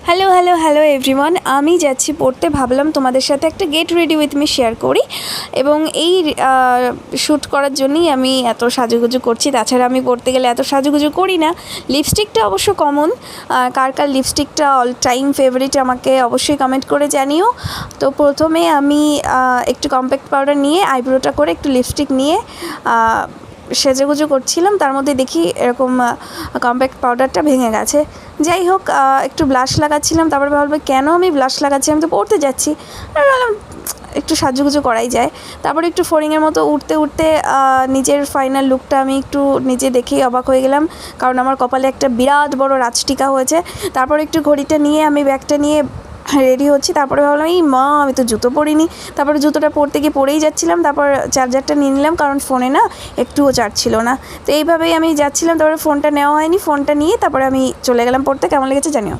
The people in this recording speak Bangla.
হ্যালো হ্যালো হ্যালো এভরিওয়ান, আমি যাচ্ছি পড়তে। ভাবলাম তোমাদের সাথে একটা get ready with me share করি এবং এই শ্যুট করার জন্যই আমি এত সাজুগুজু করছি। তাছাড়া আমি পড়তে গেলে এত সাজুগুজু করি না। লিপস্টিকটা অবশ্য কমন। কার কার লিপস্টিকটা অল টাইম ফেভারিট আমাকে অবশ্যই কমেন্ট করে জানিও। তো প্রথমে আমি একটু কম্প্যাক্ট পাউডার নিয়ে আইব্রোটা করে একটু লিপস্টিক নিয়ে সেজেগুজু করছিলাম। তার মধ্যে দেখি এরকম কম্প্যাক্ট পাউডারটা ভেঙে গেছে। যাই হোক, একটু ব্লাশ লাগাচ্ছিলাম। তারপরে ভাবলাম কেন আমি ব্লাশ লাগাচ্ছি, আমি তো পড়তে যাচ্ছি। আর ভাবলাম একটু সাজুগুজু করাই যায়। তারপরে একটু ফড়িংয়ের মতো উঠতে উঠতে নিজের ফাইনাল লুকটা আমি একটু নিজে দেখেই অবাক হয়ে গেলাম, কারণ আমার কপালে একটা বিরাট বড় রাজটিকা হয়েছে। তারপর একটু ঘড়িটা নিয়ে আমি ব্যাগটা নিয়ে রেডি হচ্ছি। তারপরে ভাবলাম এই মা, আমি তো জুতো পরিনি। তারপরে জুতোটা পরতে গিয়ে পরেই যাচ্ছিলাম। তারপর চার্জারটা নিয়ে নিলাম, কারণ ফোনে না একটুও চার্জ ছিল না। তো এইভাবেই আমি যাচ্ছিলাম। তারপরে ফোনটা নেওয়া হয়নি, ফোনটা নিয়ে তারপরে আমি চলে গেলাম পড়তে। কেমন লেগেছে জানিও।